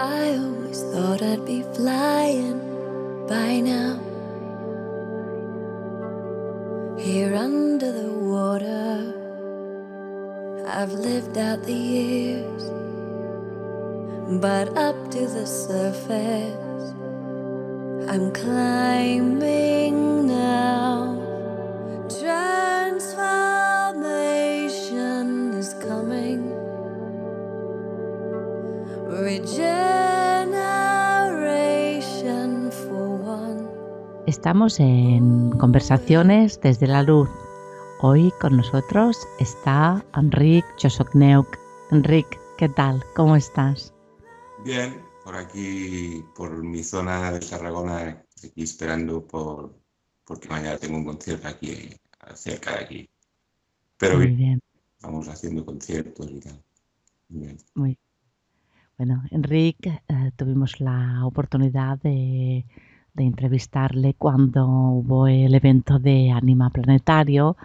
I always thought I'd be flying by now, here under the water. I've lived out the years, but up to the surface I'm climbing now. Transformation is coming, regeneration for one. Estamos en Conversaciones desde la Luz. Hoy con nosotros está Enric Josocneuk. Enric, ¿qué tal? ¿Cómo estás? Bien, por aquí, por mi zona de Tarragona, aquí esperando porque mañana tengo un concierto aquí, cerca de aquí. Pero Muy bien, vamos haciendo conciertos y tal. Bien. muy bueno. Enric, tuvimos la oportunidad de entrevistarle cuando hubo el evento de Anima Planetario.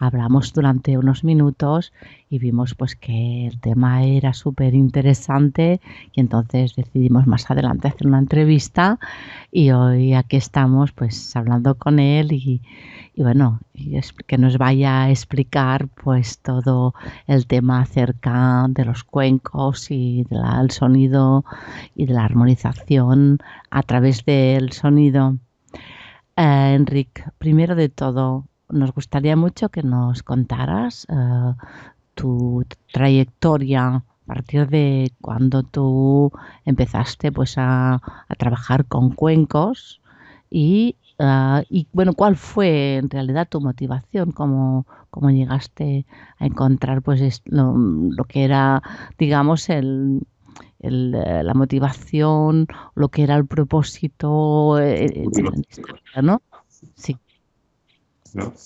Hablamos durante unos minutos y vimos pues que el tema era súper interesante y entonces decidimos más adelante hacer una entrevista y hoy aquí estamos pues hablando con él y bueno, que nos vaya a explicar pues todo el tema acerca de los cuencos y del sonido y de la armonización a través del sonido. Enric, primero de todo, nos gustaría mucho que nos contaras tu trayectoria a partir de cuando tú empezaste pues a trabajar con cuencos y bueno, ¿cuál fue en realidad tu motivación? ¿Cómo llegaste a encontrar pues lo que era, digamos, la motivación, lo que era el propósito en esta vida, ¿no? Sí, ¿No? dime.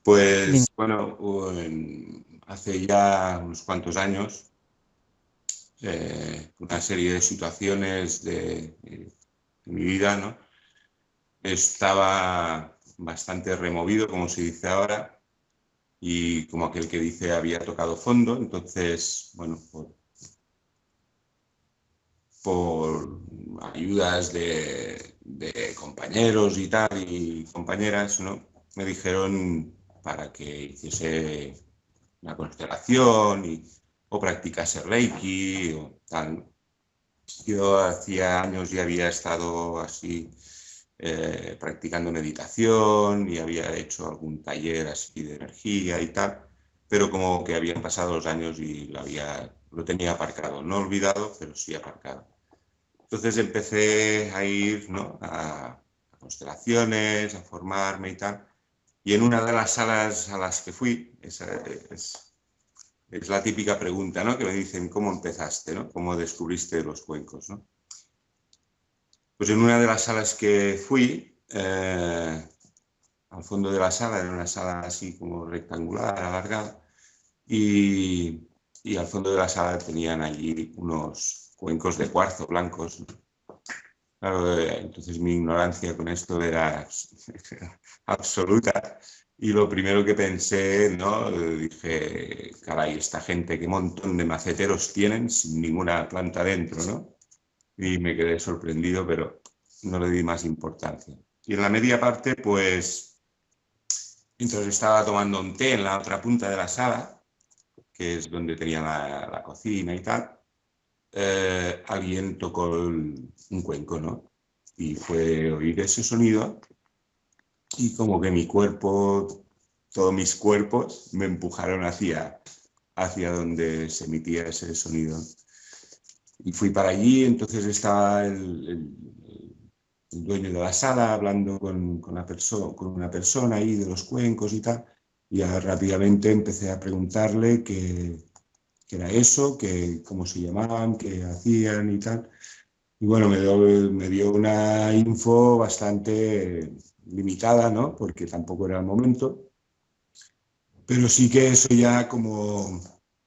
Pues bueno, hace ya unos cuantos años, una serie de situaciones de mi vida, ¿no? Estaba bastante removido, como se dice ahora, y como aquel que dice había tocado fondo. Entonces, bueno, por ayudas de compañeros y tal, y compañeras, ¿no? Me dijeron para que hiciese una constelación o practicase Reiki o tal. Yo hacía años ya había estado así practicando meditación y había hecho algún taller así de energía y tal, pero como que habían pasado los años y lo tenía aparcado, no olvidado, pero sí aparcado. Entonces empecé a ir, ¿no? a constelaciones, a formarme y tal, y en una de las salas a las que fui, es la típica pregunta, ¿no? Que me dicen, ¿cómo empezaste, ¿no? ¿Cómo descubriste los cuencos, ¿no? Pues en una de las salas que fui, al fondo de la sala, era una sala así como rectangular, alargada, y al fondo de la sala tenían allí unos cuencos de cuarzo blancos, ¿no? Claro, entonces mi ignorancia con esto era absoluta. Y lo primero que pensé, ¿no? Dije, caray, esta gente, qué montón de maceteros tienen sin ninguna planta dentro, ¿no? Y me quedé sorprendido, pero no le di más importancia. Y en la media parte, pues, mientras estaba tomando un té en la otra punta de la sala, que es donde tenía la cocina y tal, alguien tocó un cuenco, ¿no? Y fue oír ese sonido y como que mi cuerpo, todos mis cuerpos me empujaron hacia donde se emitía ese sonido. Y fui para allí, entonces estaba el dueño de la sala hablando con una persona ahí de los cuencos y tal, y ya rápidamente empecé a preguntarle qué era eso, cómo se llamaban, qué hacían y tal. Y bueno, me dio una info bastante limitada, ¿no? Porque tampoco era el momento. Pero sí que eso ya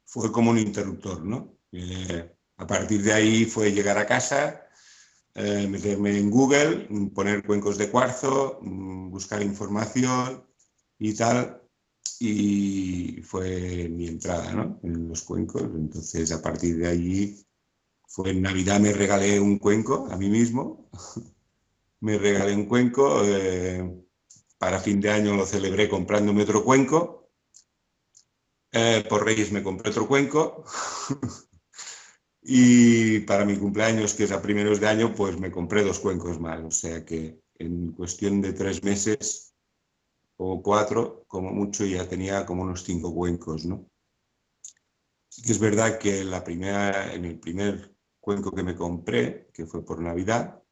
fue como un interruptor, ¿no? A partir de ahí fue llegar a casa, meterme en Google, poner cuencos de cuarzo, buscar información y tal. Y fue mi entrada, ¿no? En los cuencos. Entonces, a partir de allí fue en Navidad, me regalé un cuenco a mí mismo. Me regalé un cuenco. Para fin de año lo celebré comprándome otro cuenco. Por Reyes me compré otro cuenco. Y para mi cumpleaños, que es a primeros de año, pues me compré 2 cuencos más. O sea que en cuestión de 3 meses o 4, como mucho, ya tenía como unos 5 cuencos, ¿no? Sí que es verdad que en el primer cuenco que me compré, que fue por Navidad,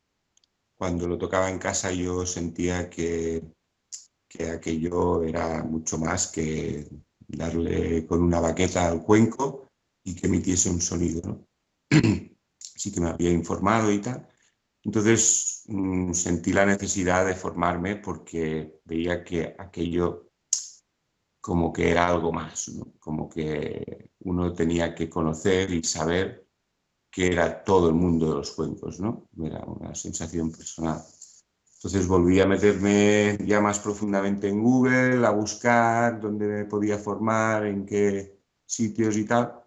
cuando lo tocaba en casa yo sentía que aquello era mucho más que darle con una baqueta al cuenco y que emitiese un sonido, ¿no? Sí que me había informado y tal. Entonces sentí la necesidad de formarme porque veía que aquello como que era algo más, ¿no? Como que uno tenía que conocer y saber qué era todo el mundo de los cuencos, ¿no? Era una sensación personal. Entonces volví a meterme ya más profundamente en Google, a buscar dónde me podía formar, en qué sitios y tal.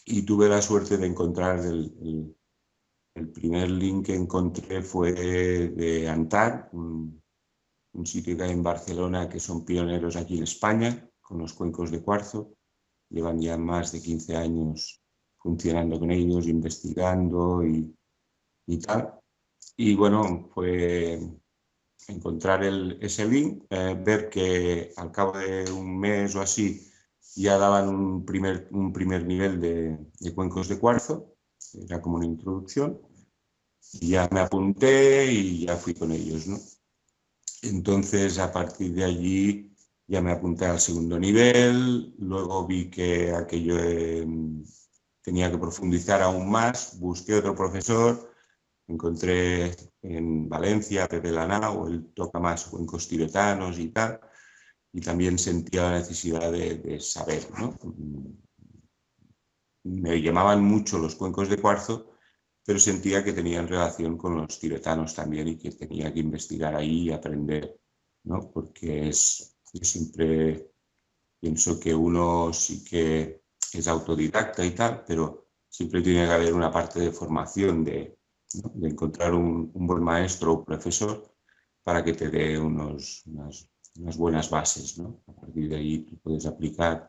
Y tuve la suerte de encontrar el primer link que encontré fue de Antar, un sitio que hay en Barcelona que son pioneros aquí en España con los cuencos de cuarzo. Llevan ya más de 15 años funcionando con ellos, investigando y tal. Y bueno, fue encontrar ese link, ver que al cabo de un mes o así ya daban un primer nivel de cuencos de cuarzo, era como una introducción, y ya me apunté y ya fui con ellos, ¿no? Entonces, a partir de allí ya me apunté al segundo nivel, luego vi que aquello tenía que profundizar aún más, busqué otro profesor, encontré en Valencia a Pepe Lanao, él toca más cuencos tibetanos y tal, y también sentía la necesidad de saber, ¿no? Me llamaban mucho los cuencos de cuarzo, pero sentía que tenían relación con los tibetanos también y que tenía que investigar ahí y aprender, ¿no? Porque yo siempre pienso que uno sí que es autodidacta y tal, pero siempre tiene que haber una parte de formación, ¿no? De encontrar un buen maestro o profesor para que te dé unas buenas bases, ¿no? A partir de ahí tú puedes aplicar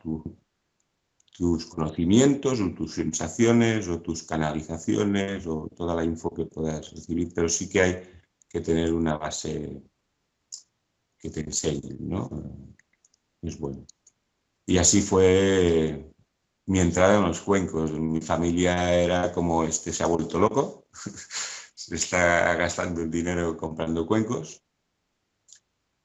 tus conocimientos o tus sensaciones o tus canalizaciones o toda la info que puedas recibir, pero sí que hay que tener una base que te enseñe, ¿no? Es bueno. Y así fue mi entrada en los cuencos. Mi familia era como, este se ha vuelto loco, se está gastando el dinero comprando cuencos.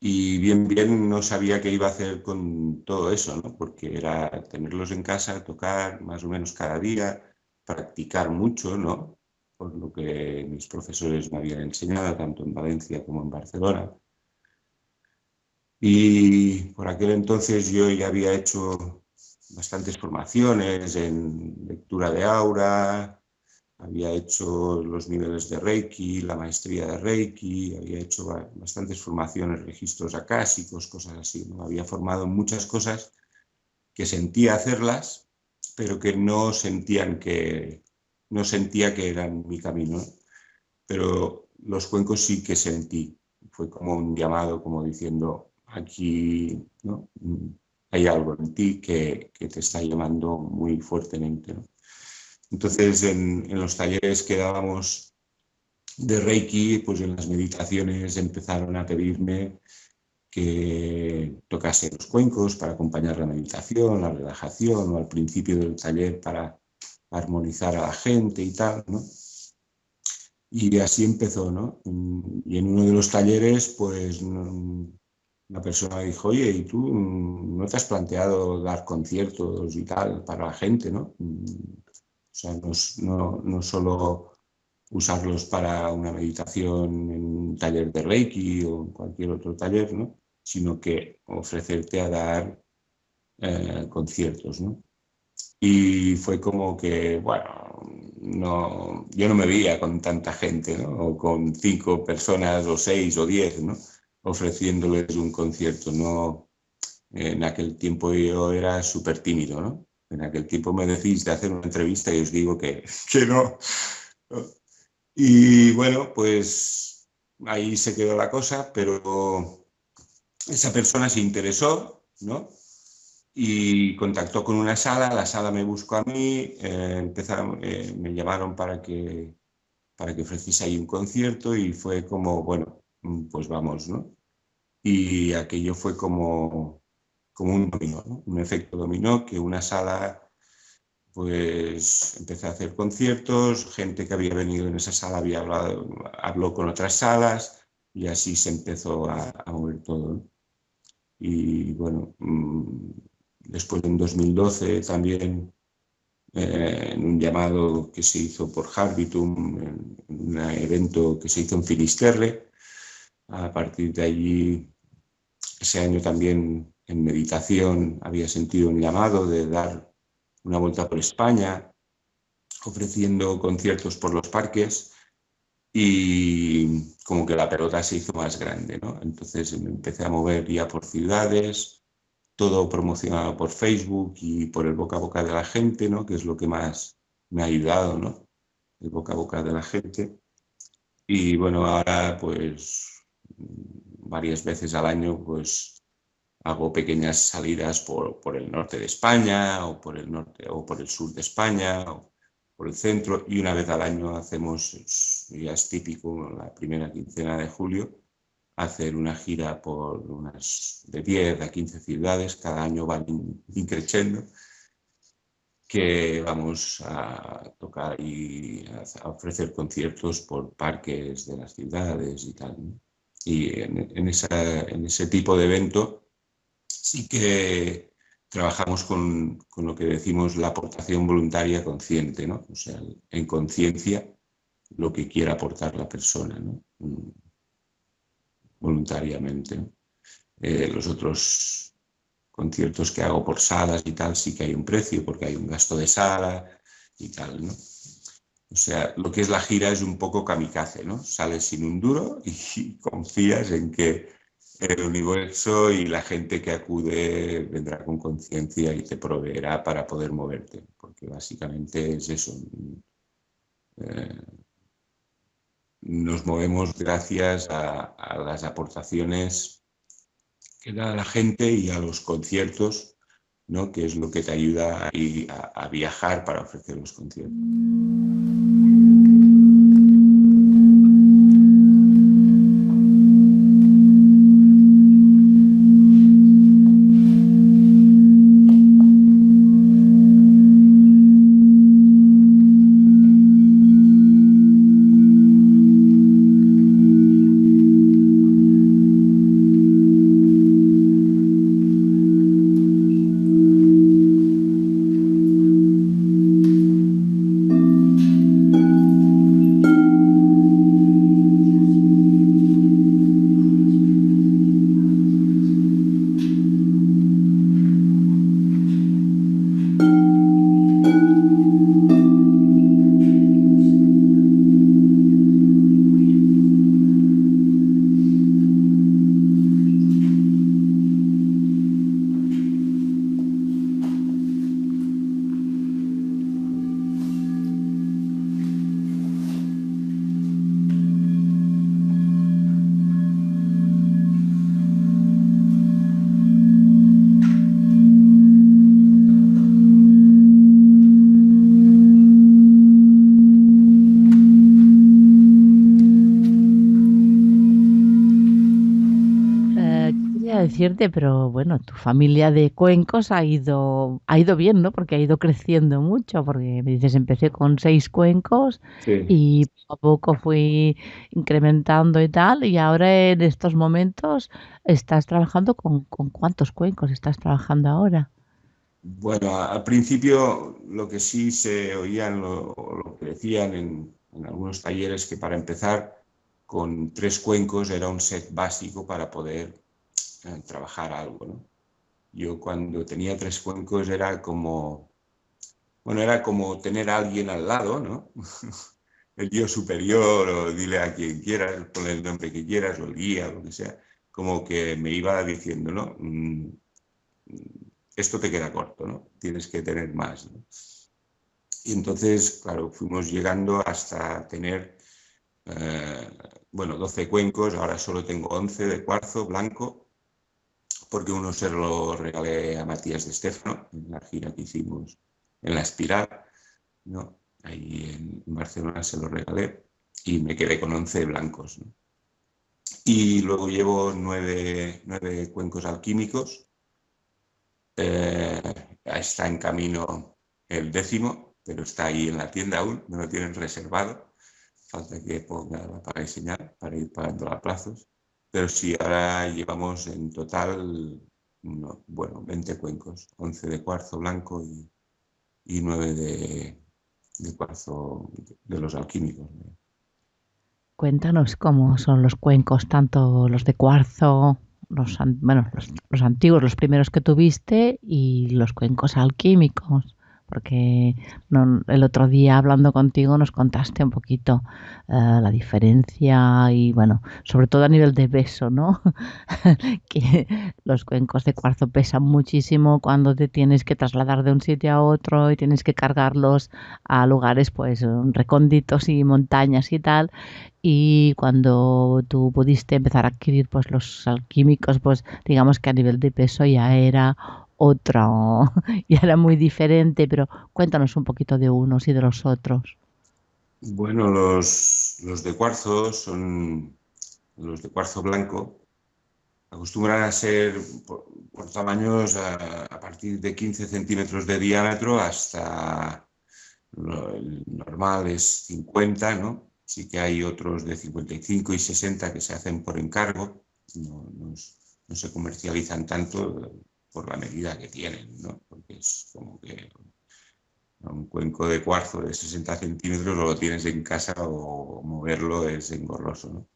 Y bien no sabía qué iba a hacer con todo eso, ¿no? Porque era tenerlos en casa, tocar más o menos cada día, practicar mucho, ¿no? Por lo que mis profesores me habían enseñado, tanto en Valencia como en Barcelona. Y por aquel entonces yo ya había hecho bastantes formaciones en lectura de aura, había hecho los niveles de Reiki, la maestría de Reiki, había hecho bastantes formaciones, registros acásicos, cosas así, ¿no? Había formado en muchas cosas que sentía hacerlas, pero que no sentía que eran mi camino, ¿no? Pero los cuencos sí que sentí. Fue como un llamado, como diciendo, aquí, ¿no? Hay algo en ti que te está llamando muy fuertemente, ¿no? Entonces, en los talleres que dábamos de Reiki, pues en las meditaciones empezaron a pedirme que tocase los cuencos para acompañar la meditación, la relajación, o al principio del taller para armonizar a la gente y tal, ¿no? Y así empezó, ¿no? Y en uno de los talleres, pues una persona dijo, oye, ¿y tú no te has planteado dar conciertos y tal para la gente, ¿no? O sea, no solo usarlos para una meditación en un taller de Reiki o en cualquier otro taller, ¿no? Sino que ofrecerte a dar conciertos, ¿no? Y fue como que, bueno, yo no me veía con tanta gente, ¿no? O con 5 personas o 6 o 10, ¿no? Ofreciéndoles un concierto, ¿no? En aquel tiempo yo era súper tímido, ¿no? en aquel tiempo me decís de hacer una entrevista y os digo que no. Y bueno, pues ahí se quedó la cosa, pero esa persona se interesó, ¿no? Y contactó con una sala, la sala me buscó a mí, me llamaron para que ofreciese ahí un concierto y fue como, bueno, pues vamos, ¿no? Y aquello fue como un dominó, ¿no? Un efecto dominó, que una sala, pues empecé a hacer conciertos, gente que había venido en esa sala habló con otras salas y así se empezó a mover todo, ¿no? Y bueno, después en 2012 también, en un llamado que se hizo por Harbitum, en un evento que se hizo en Finisterre, a partir de allí, ese año también en meditación había sentido un llamado de dar una vuelta por España, ofreciendo conciertos por los parques y como que la pelota se hizo más grande, ¿no? Entonces me empecé a mover ya por ciudades, todo promocionado por Facebook y por el boca a boca de la gente, ¿no? Que es lo que más me ha ayudado, ¿no? El boca a boca de la gente. Y bueno, ahora pues varias veces al año pues hago pequeñas salidas por el norte de España o por el norte o por el sur de España o por el centro, y una vez al año hacemos, ya es típico, la primera quincena de julio, hacer una gira por unas de 10 a 15 ciudades, cada año van increciendo, que vamos a tocar y a ofrecer conciertos por parques de las ciudades y tal, ¿no? Y en ese tipo de evento sí que trabajamos con lo que decimos la aportación voluntaria consciente, ¿no? O sea, en conciencia lo que quiera aportar la persona, ¿no? Voluntariamente, ¿no? Los otros conciertos que hago por salas y tal, sí que hay un precio porque hay un gasto de sala y tal, ¿no? O sea, lo que es la gira es un poco kamikaze, ¿no? Sales sin un duro y confías en que el universo y la gente que acude vendrá con conciencia y te proveerá para poder moverte, porque básicamente es eso. Nos movemos gracias a las aportaciones que da la gente y a los conciertos, ¿no? Que es lo que te ayuda a viajar para ofrecer los conciertos. Quería decirte, pero bueno, tu familia de cuencos ha ido bien, ¿no? Porque ha ido creciendo mucho, porque me dices, empecé con 6 cuencos Sí. y poco a poco fui incrementando y tal, y ahora en estos momentos estás trabajando con ¿cuántos cuencos estás trabajando ahora? Bueno, al principio lo que sí se oían, lo que decían en algunos talleres, que para empezar con 3 cuencos era un set básico para poder trabajar algo, ¿no? Yo cuando tenía 3 cuencos era como, bueno, era como tener a alguien al lado, ¿no? El yo superior, o dile a quien quieras, ponle el nombre que quieras, o el guía, o lo que sea, como que me iba diciendo, ¿no? esto te queda corto, ¿no? Tienes que tener más, ¿no? Y entonces, claro, fuimos llegando hasta tener, bueno, 12 cuencos, ahora solo tengo 11 de cuarzo blanco, porque uno se lo regalé a Matías de Stefano en la gira que hicimos en La Espiral, ¿no? Ahí en Barcelona se lo regalé y me quedé con 11 blancos, ¿no? Y luego llevo 9 cuencos alquímicos. Está en camino el 10º, pero está ahí en la tienda aún, me lo tienen reservado. Falta que ponga la paga y señal para ir pagando a plazos. Pero sí, ahora llevamos en total, bueno, 20 cuencos, 11 de cuarzo blanco y 9 de cuarzo de los alquímicos. Cuéntanos cómo son los cuencos, tanto los de cuarzo, bueno, los antiguos, los primeros que tuviste, y los cuencos alquímicos, porque el otro día hablando contigo nos contaste un poquito la diferencia y bueno, sobre todo a nivel de peso, ¿no? Que los cuencos de cuarzo pesan muchísimo cuando te tienes que trasladar de un sitio a otro y tienes que cargarlos a lugares pues recónditos y montañas y tal. Y cuando tú pudiste empezar a adquirir pues los alquímicos, pues digamos que a nivel de peso ya era otro, ya era muy diferente, pero cuéntanos un poquito de unos y de los otros. Bueno, los de cuarzo son los de cuarzo blanco. Acostumbran a ser por tamaños a partir de 15 centímetros de diámetro hasta el normal es 50, ¿no? Sí que hay otros de 55 y 60 que se hacen por encargo, no se comercializan tanto por la medida que tienen, ¿no? Porque es como que un cuenco de cuarzo de 60 centímetros o lo tienes en casa o moverlo es engorroso, ¿no?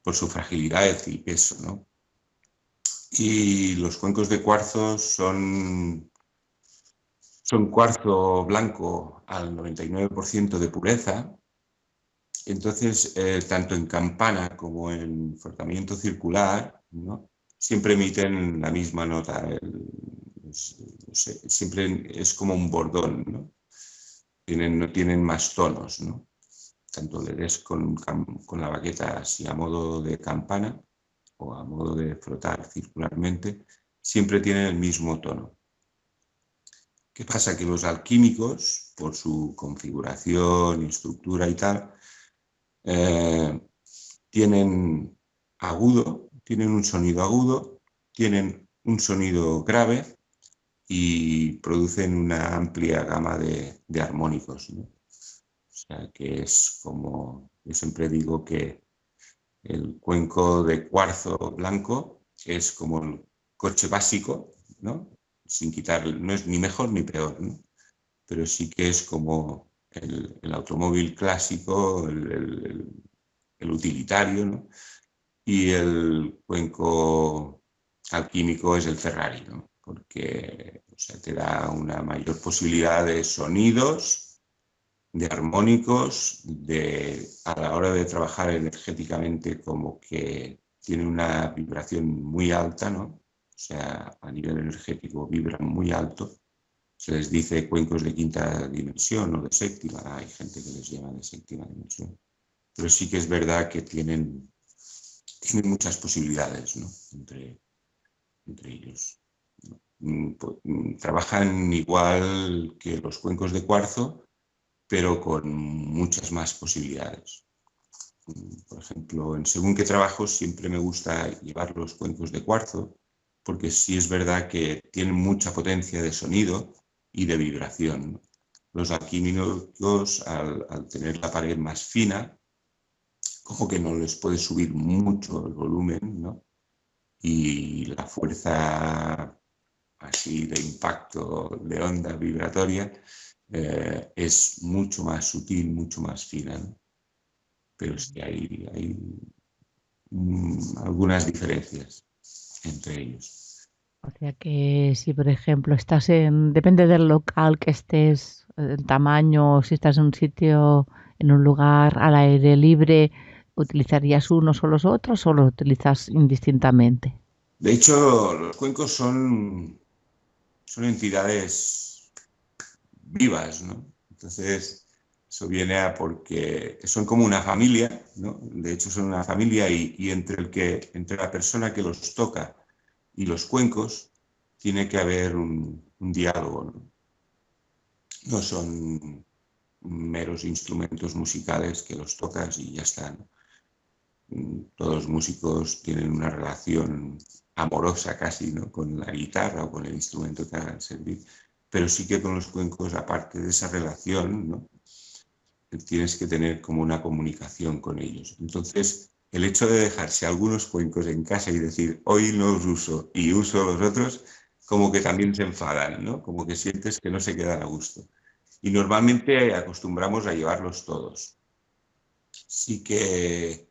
Por su fragilidad y peso, ¿no? Y los cuencos de cuarzo son cuarzo blanco al 99% de pureza. Entonces, tanto en campana como en frotamiento circular, ¿no? Siempre emiten la misma nota. Siempre es como un bordón, ¿no? No tienen más tonos, ¿no? Tanto le des con la baqueta así a modo de campana o a modo de frotar circularmente, siempre tienen el mismo tono. ¿Qué pasa? Que los alquímicos, por su configuración y estructura y tal, tienen un sonido agudo, tienen un sonido grave y producen una amplia gama de armónicos, ¿no? O sea, que es como, yo siempre digo que el cuenco de cuarzo blanco es como el coche básico, ¿no? Sin quitar, no es ni mejor ni peor, ¿no? Pero sí que es como el automóvil clásico, el utilitario, ¿no? Y el cuenco alquímico es el Ferrari, ¿no? Porque, o sea, te da una mayor posibilidad de sonidos, de armónicos, a la hora de trabajar energéticamente, como que tiene una vibración muy alta, ¿no? O sea, a nivel energético vibran muy alto. Se les dice cuencos de quinta dimensión o de séptima, hay gente que les llama de séptima dimensión. Pero sí que es verdad que tienen muchas posibilidades, ¿no? entre ellos. Trabajan igual que los cuencos de cuarzo, pero con muchas más posibilidades. Por ejemplo, en según qué trabajo siempre me gusta llevar los cuencos de cuarzo, porque sí es verdad que tienen mucha potencia de sonido y de vibración, ¿no? Los alquímicos, al tener la pared más fina, como que no les puede subir mucho el volumen, ¿no? Y la fuerza así de impacto de onda vibratoria es mucho más sutil, mucho más fina, ¿no? Pero sí hay algunas diferencias entre ellos. O sea que si, por ejemplo, depende del local que estés, el tamaño, si estás en un sitio, en un lugar al aire libre, ¿utilizarías unos o los otros o los utilizas indistintamente? De hecho, los cuencos son son entidades vivas, ¿no? Entonces, eso viene a porque son como una familia, ¿no? De hecho, son una familia y entre la persona que los toca y los cuencos tiene que haber un diálogo, ¿no? No son meros instrumentos musicales que los tocas y ya está, ¿no? Todos los músicos tienen una relación amorosa casi, ¿no? Con la guitarra o con el instrumento que hagan servir, pero sí que con los cuencos, aparte de esa relación, ¿no? Tienes que tener como una comunicación con ellos. Entonces, el hecho de dejarse algunos cuencos en casa y decir, hoy no los uso y uso los otros, como que también se enfadan, ¿no? Como que sientes que no se quedan a gusto. Y normalmente acostumbramos a llevarlos todos. Sí que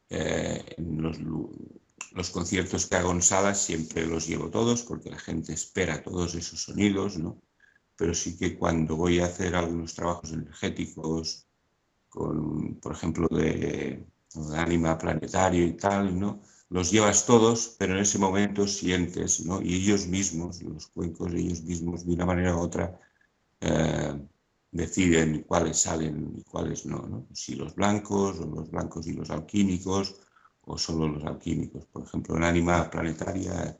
en los conciertos que hago en salas siempre los llevo todos porque la gente espera todos esos sonidos, ¿no? Pero sí que cuando voy a hacer algunos trabajos energéticos, por ejemplo, de ánima planetario y tal, ¿no? Los llevas todos, pero en ese momento sientes, ¿no? Y ellos mismos, los cuencos, ellos mismos, de una manera u otra, deciden cuáles salen y cuáles no, ¿no? Si los blancos o los blancos y los alquímicos o solo los alquímicos. Por ejemplo, en ánima planetaria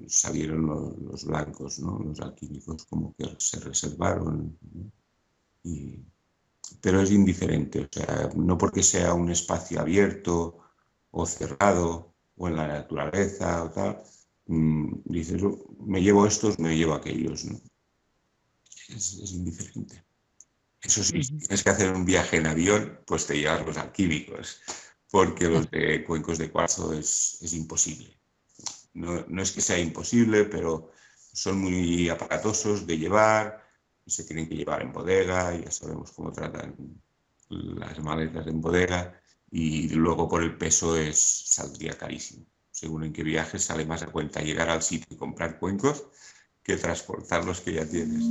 salieron los blancos, ¿no? Los alquímicos como que se reservaron, ¿no? Pero es indiferente, o sea, no porque sea un espacio abierto o cerrado o en la naturaleza o tal, dices, me llevo estos, me llevo aquellos, ¿no? Es indiferente. Eso sí, si tienes que hacer un viaje en avión, pues te llevas los alquímicos, porque los de cuencos de cuarzo es imposible. No es que sea imposible, pero son muy aparatosos de llevar, se tienen que llevar en bodega, ya sabemos cómo tratan las maletas en bodega, y luego por el peso saldría carísimo. Según en qué viajes sale más a cuenta llegar al sitio y comprar cuencos que transportar los que ya tienes.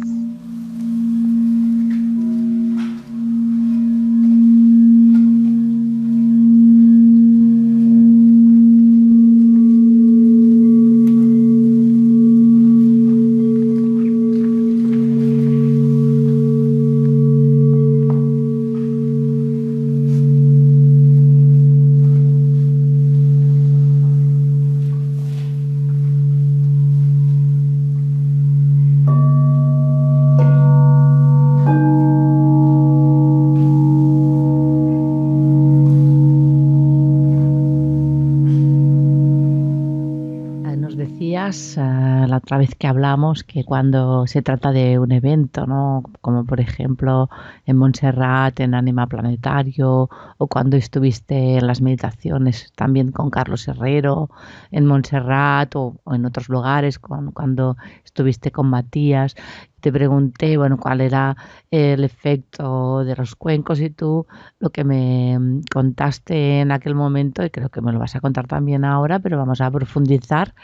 La otra vez que hablamos que cuando se trata de un evento, ¿no? Como por ejemplo en Montserrat, en Ánima Planetario, o cuando estuviste en las meditaciones también con Carlos Herrero en Montserrat o en otros lugares, cuando estuviste con Matías, te pregunté, bueno, cuál era el efecto de los cuencos y tú lo que me contaste en aquel momento, y creo que me lo vas a contar también ahora, pero vamos a profundizar,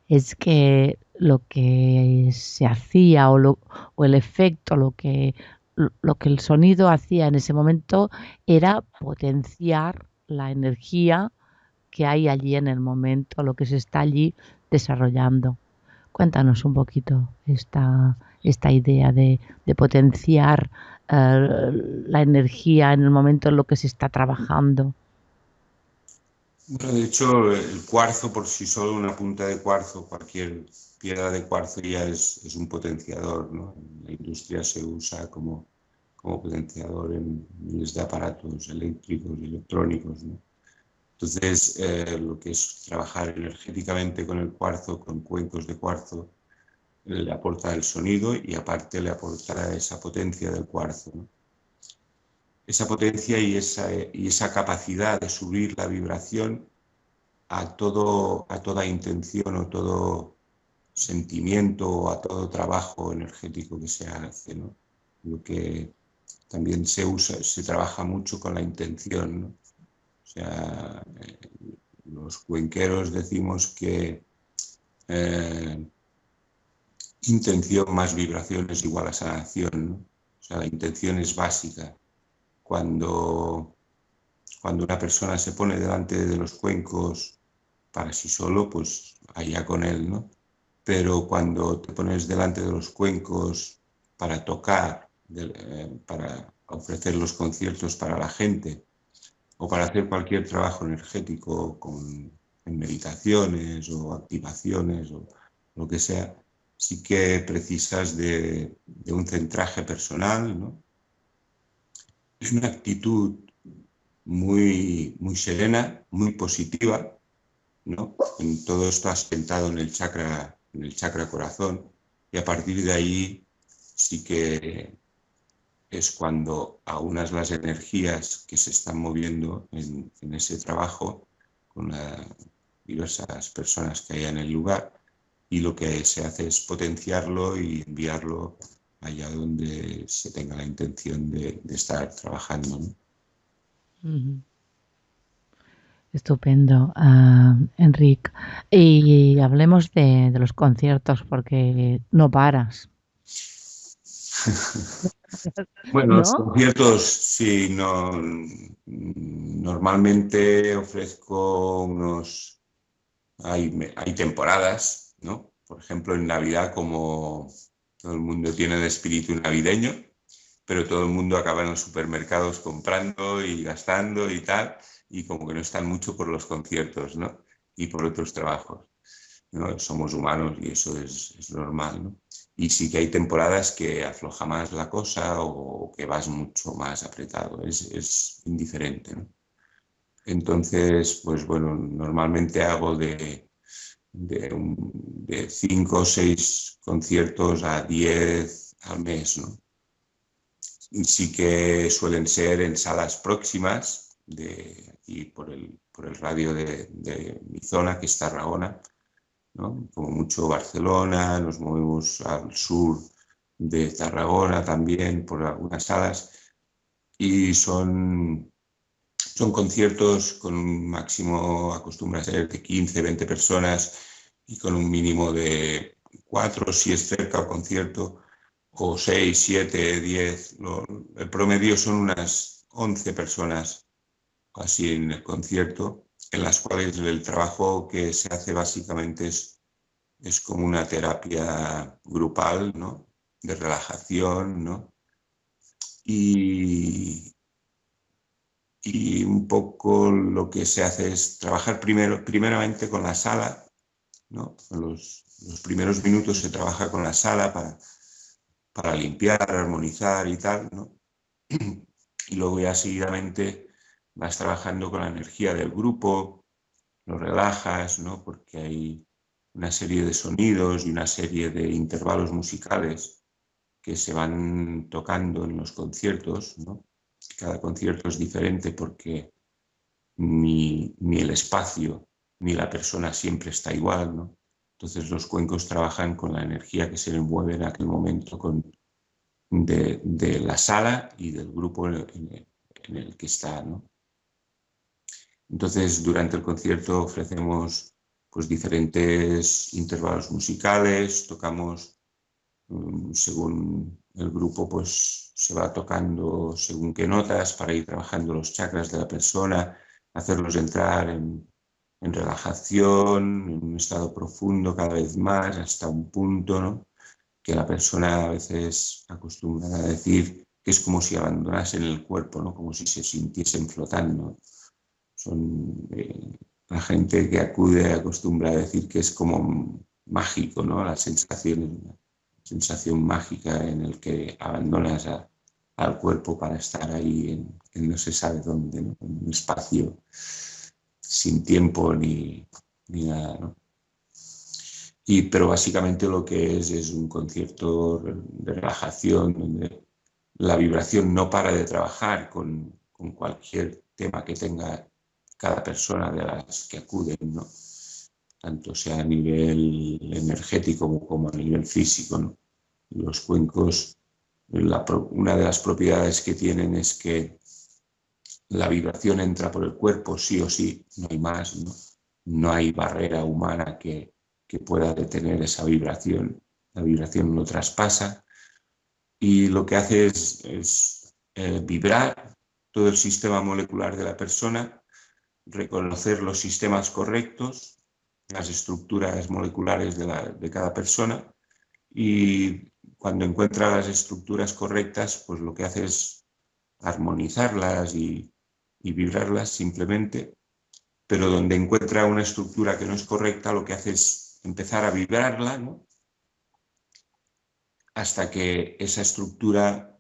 es que lo que se hacía o el efecto, lo que el sonido hacía en ese momento era potenciar la energía que hay allí en el momento, lo que se está allí desarrollando. Cuéntanos un poquito esta idea de potenciar la energía en el momento en lo que se está trabajando. Bueno, de hecho, el cuarzo por sí solo, una punta de cuarzo, cualquier piedra de cuarzo ya es un potenciador, ¿no? En la industria se usa como potenciador en miles de aparatos eléctricos y electrónicos, ¿no? Entonces, lo que es trabajar energéticamente con el cuarzo, con cuencos de cuarzo, le aporta el sonido y aparte le aporta esa potencia del cuarzo, ¿no? Esa potencia y esa capacidad de subir la vibración a toda intención o todo sentimiento o a todo trabajo energético que se hace, ¿no? Lo que también se trabaja mucho con la intención, ¿no? O sea, los cuenqueros decimos que intención más vibración es igual a sanación, ¿no? O sea, la intención es básica. Cuando una persona se pone delante de los cuencos para sí solo, pues allá con él, ¿no? pero cuando te pones delante de los cuencos para tocar, para ofrecer los conciertos para la gente o para hacer cualquier trabajo energético en meditaciones o activaciones o lo que sea, sí que precisas de un centraje personal, ¿no? Es una actitud muy serena, muy positiva, ¿no? En todo esto asentado en el chakra corazón, y a partir de ahí sí que es cuando aunas las energías que se están moviendo en ese trabajo con las diversas personas que hay en el lugar, y lo que se hace es potenciarlo y enviarlo allá donde se tenga la intención de estar trabajando, ¿no? Ujú. Estupendo, Enric. Y hablemos de los conciertos, porque no paras, Bueno, los ¿no? conciertos, sí, no, normalmente ofrezco unos, hay temporadas, ¿no? Por ejemplo, en Navidad, como todo el mundo tiene el espíritu navideño, pero todo el mundo acaba en los supermercados comprando y gastando y tal, y como que no están mucho por los conciertos, ¿no? Y por otros trabajos, ¿no? Somos humanos y eso es normal, ¿no? Y sí que hay temporadas que afloja más la cosa o que vas mucho más apretado, es indiferente, ¿no? Entonces, pues bueno, normalmente hago de 5 o 6 conciertos a 10 al mes, ¿no? Y sí que suelen ser en salas próximas de aquí por el radio de mi zona, que es Tarragona, ¿no? Como mucho Barcelona, nos movemos al sur de Tarragona también por algunas salas, y son conciertos con un máximo, acostumbra a ser de 15, 20 personas, y con un mínimo de 4 si es cerca el concierto, o 6, 7, 10. El promedio son unas 11 personas así en el concierto, en las cuales el trabajo que se hace básicamente es como una terapia grupal, ¿no? De relajación, ¿no? Y, y un poco lo que se hace es trabajar primeramente con la sala, ¿no? Los primeros minutos se trabaja con la sala para limpiar, armonizar y tal, ¿no? Y luego ya seguidamente vas trabajando con la energía del grupo, lo relajas, ¿no? Porque hay una serie de sonidos y una serie de intervalos musicales que se van tocando en los conciertos, ¿no? Cada concierto es diferente porque ni el espacio ni la persona siempre está igual, ¿no? Entonces los cuencos trabajan con la energía que se le mueve en aquel momento de la sala y del grupo en el que está, ¿no? Entonces, durante el concierto ofrecemos pues diferentes intervalos musicales, tocamos según el grupo, pues se va tocando según qué notas para ir trabajando los chakras de la persona, hacerlos entrar en relajación, en un estado profundo cada vez más, hasta un punto, ¿no? Que la persona a veces acostumbra a decir que es como si abandonasen el cuerpo, ¿no? Como si se sintiesen flotando. La gente que acude acostumbra a decir que es como mágico, ¿no? La sensación mágica en el que abandonas al cuerpo para estar ahí en no se sabe dónde, ¿no? En un espacio sin tiempo ni nada, ¿no? Pero básicamente lo que es un concierto de relajación donde la vibración no para de trabajar con cualquier tema que tenga cada persona de las que acuden, ¿no? Tanto sea a nivel energético como a nivel físico, ¿no? Los cuencos, una de las propiedades que tienen es que la vibración entra por el cuerpo sí o sí, no hay más, ¿no? No hay barrera humana que pueda detener esa vibración. La vibración lo traspasa y lo que hace es vibrar todo el sistema molecular de la persona, reconocer los sistemas correctos las estructuras moleculares de cada persona, y cuando encuentra las estructuras correctas, pues lo que hace es armonizarlas y vibrarlas simplemente, pero donde encuentra una estructura que no es correcta, lo que hace es empezar a vibrarla, ¿no? Hasta que esa estructura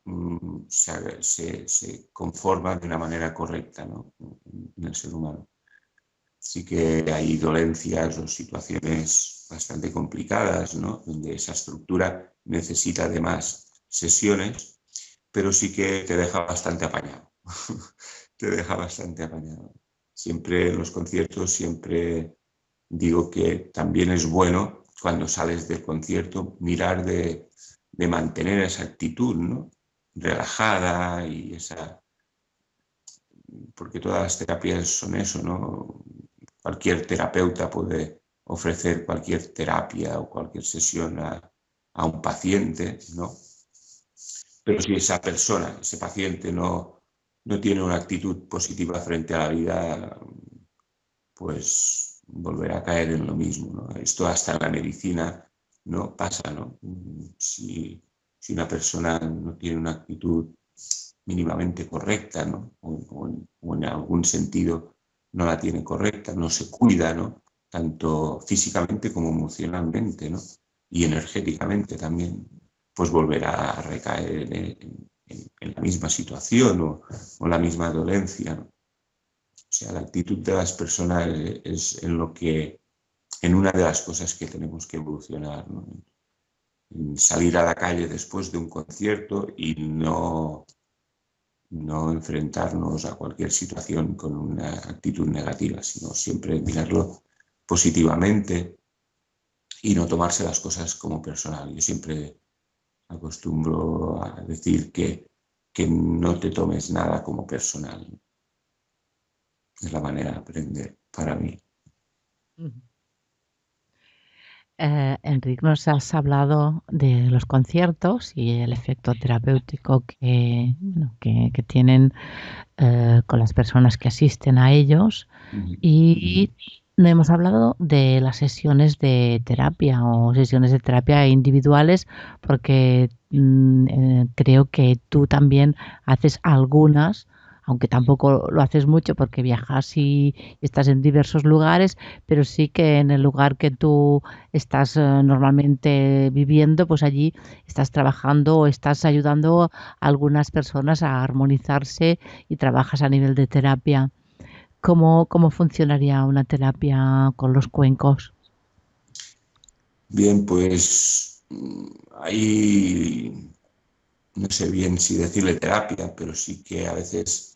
se conforma de una manera correcta, ¿no? En el ser humano. Sí que hay dolencias o situaciones bastante complicadas, ¿no? Donde esa estructura necesita de más sesiones, pero sí que te deja bastante apañado. Te deja bastante apañado. Siempre en los conciertos, siempre digo que también es bueno cuando sales del concierto mirar de mantener esa actitud, ¿no? Relajada y esa... Porque todas las terapias son eso, ¿no? Cualquier terapeuta puede ofrecer cualquier terapia o cualquier sesión a un paciente, ¿no? Pero si esa persona, ese paciente no tiene una actitud positiva frente a la vida, pues volverá a caer en lo mismo, ¿no? Esto hasta en la medicina, ¿no? Pasa, ¿no? Si una persona no tiene una actitud mínimamente correcta, ¿no? O en algún sentido no la tiene correcta, no se cuida, ¿no? Tanto físicamente como emocionalmente, ¿no? Y energéticamente también, pues volverá a recaer en la misma situación o la misma dolencia, ¿no? O sea, la actitud de las personas es en una de las cosas que tenemos que evolucionar, ¿no? En salir a la calle después de un concierto y no enfrentarnos a cualquier situación con una actitud negativa, sino siempre mirarlo positivamente y no tomarse las cosas como personal. Yo siempre acostumbro a decir que no te tomes nada como personal. Es la manera de aprender para mí. Enrique, nos has hablado de los conciertos y el efecto terapéutico bueno, que tienen con las personas que asisten a ellos, y no hemos hablado de las sesiones de terapia o sesiones de terapia individuales, porque creo que tú también haces algunas, aunque tampoco lo haces mucho porque viajas y estás en diversos lugares, pero sí que en el lugar que tú estás normalmente viviendo, pues allí estás trabajando o estás ayudando a algunas personas a armonizarse y trabajas a nivel de terapia. ¿Cómo funcionaría una terapia con los cuencos? Bien, pues ahí no sé bien si decirle terapia, pero sí que a veces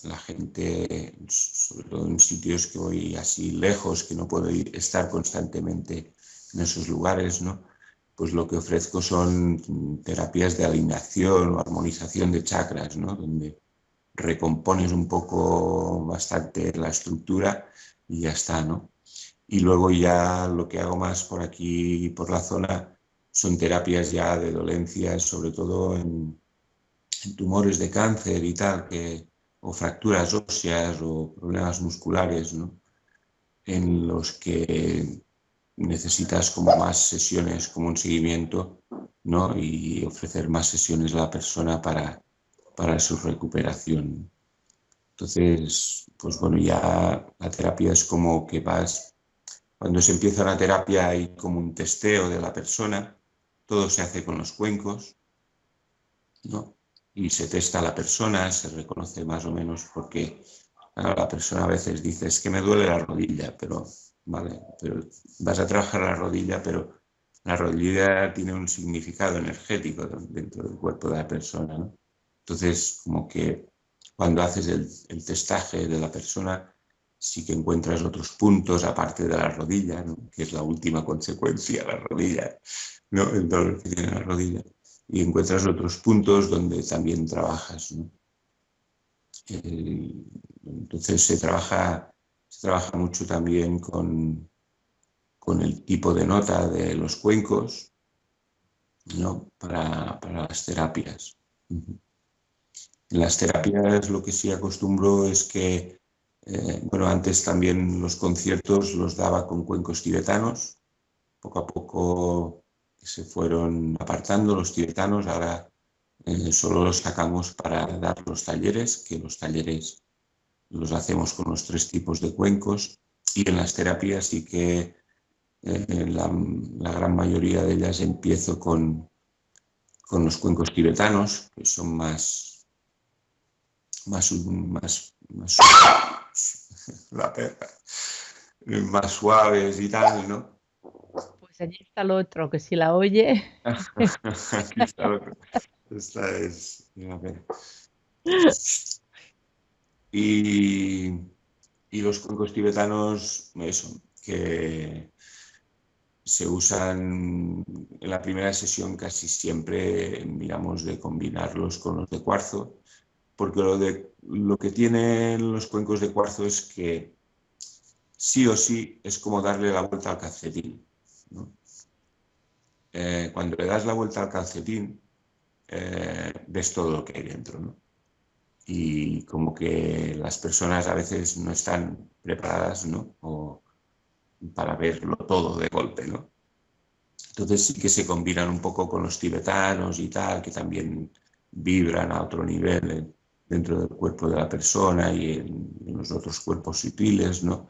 la gente, sobre todo en sitios que voy así lejos, que no puedo estar constantemente en esos lugares, ¿no? Pues lo que ofrezco son terapias de alineación o armonización de chakras, ¿no? Donde recompones un poco bastante la estructura y ya está, ¿no? Y luego ya lo que hago más por aquí, por la zona, son terapias ya de dolencias, sobre todo en tumores de cáncer y tal, o fracturas óseas o problemas musculares, ¿no? En los que necesitas como más sesiones, como un seguimiento, ¿no? Y ofrecer más sesiones a la persona para su recuperación. Entonces, pues bueno, ya la terapia es como que cuando se empieza una terapia hay como un testeo de la persona, todo se hace con los cuencos, ¿no? Y se testa a la persona, se reconoce más o menos porque la persona a veces dice, es que me duele la rodilla, pero vale, pero vas a trabajar la rodilla, pero la rodilla tiene un significado energético dentro del cuerpo de la persona, ¿no? Entonces, como que cuando haces el testaje de la persona, sí que encuentras otros puntos aparte de la rodilla, ¿no? Que es la última consecuencia, la rodilla, ¿no? El dolor que tiene la rodilla. Y encuentras otros puntos donde también trabajas, ¿no? Entonces se trabaja mucho también con el tipo de nota de los cuencos, ¿no? Para las terapias. En las terapias lo que sí acostumbro es que Bueno, antes también los conciertos los daba con cuencos tibetanos. Poco a poco se fueron apartando los tibetanos. Ahora solo los sacamos para dar los talleres, que los talleres los hacemos con los 3 tipos de cuencos. Y en las terapias sí que la gran mayoría de ellas empiezo con los cuencos tibetanos, que son más la perra, más suaves y tal, ¿no? Pues allí está el otro, que si la oye. Aquí está lo que... Esta es... A ver. Y los cuencos tibetanos, eso, que se usan en la primera sesión casi siempre, miramos de combinarlos con los de cuarzo, porque lo que tienen los cuencos de cuarzo es que sí o sí es como darle la vuelta al calcetín, ¿no? Cuando le das la vuelta al calcetín, ves todo lo que hay dentro, ¿no? Y como que las personas a veces no están preparadas, ¿no? O para verlo todo de golpe, ¿no? Entonces sí que se combinan un poco con los tibetanos y tal, que también vibran a otro nivel dentro del cuerpo de la persona y en los otros cuerpos sutiles, ¿no?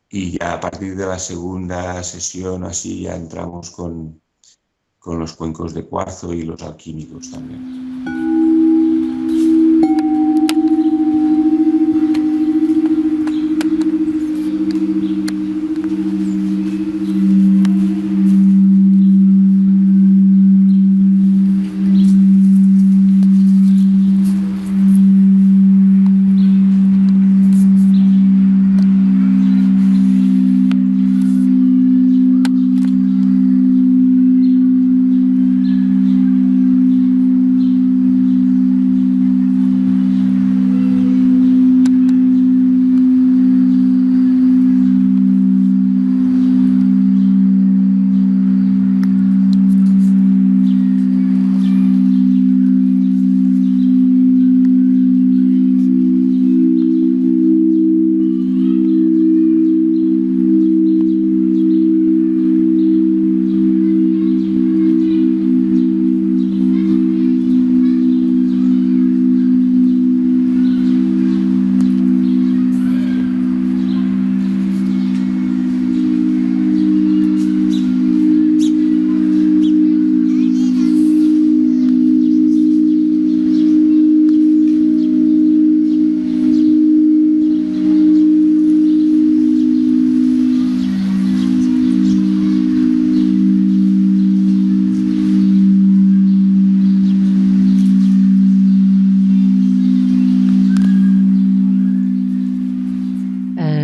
Y ya a partir de la segunda sesión así ya entramos con los cuencos de cuarzo y los alquímicos también.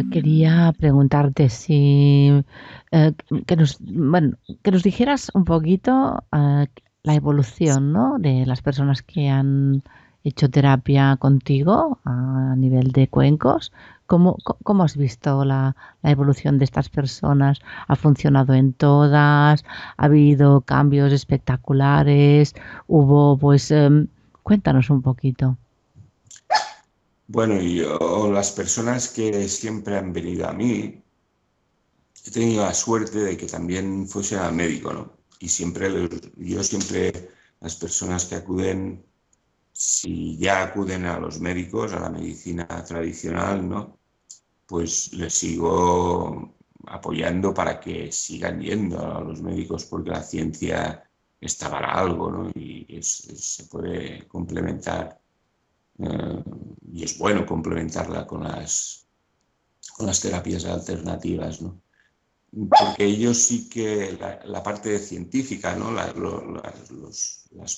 Quería preguntarte si que nos dijeras un poquito la evolución, ¿no? De las personas que han hecho terapia contigo a nivel de cuencos. ¿Cómo has visto la evolución de estas personas? ¿Ha funcionado en todas? ¿Ha habido cambios espectaculares? ¿Hubo, pues, cuéntanos un poquito? Bueno, yo, las personas que siempre han venido a mí, he tenido la suerte de que también fuesen al médico, ¿no? Y yo siempre, las personas que acuden, si ya acuden a los médicos, a la medicina tradicional, ¿no? Pues les sigo apoyando para que sigan yendo a los médicos porque la ciencia está para algo, ¿no? Y se puede complementar y es bueno complementarla con las terapias alternativas, ¿no? Porque ellos sí que la parte científica, ¿no? Las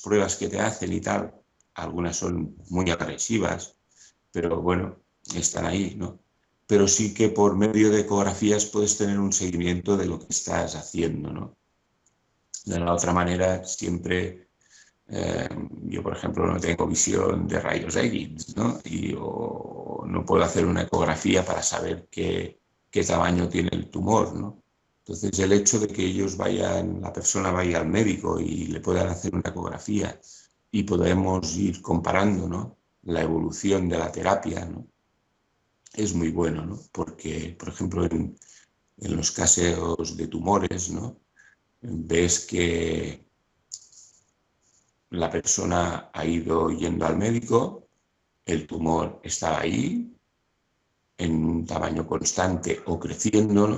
pruebas que te hacen y tal, algunas son muy agresivas, pero bueno, están ahí, ¿no? Pero sí que por medio de ecografías puedes tener un seguimiento de lo que estás haciendo, ¿no? De la otra manera, siempre yo, por ejemplo, no tengo visión de rayos X, ¿no? O no puedo hacer una ecografía para saber qué tamaño tiene el tumor, ¿no? Entonces, el hecho de que la persona vaya al médico y le puedan hacer una ecografía y podemos ir comparando, ¿no? La evolución de la terapia, ¿no? es muy bueno, ¿no? Porque, por ejemplo, en los casos de tumores, ¿no? Ves que la persona ha ido yendo al médico, el tumor está ahí, en un tamaño constante o creciendo, ¿no?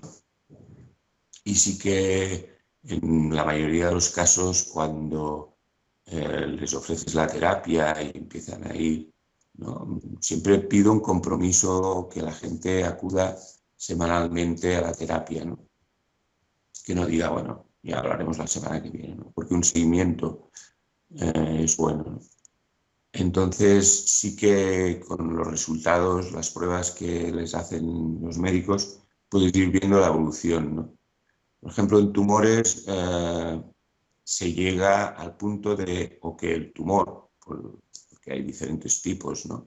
Y sí que en la mayoría de los casos, cuando les ofreces la terapia y empiezan a ir, ¿no? Siempre pido un compromiso que la gente acuda semanalmente a la terapia, ¿no? Que no diga, bueno, ya hablaremos la semana que viene, ¿no? Porque un seguimiento es bueno, ¿no? Entonces, sí que con los resultados, las pruebas que les hacen los médicos, puedes ir viendo la evolución, ¿no? Por ejemplo, en tumores se llega al punto de, o que el tumor, porque hay diferentes tipos, ¿no?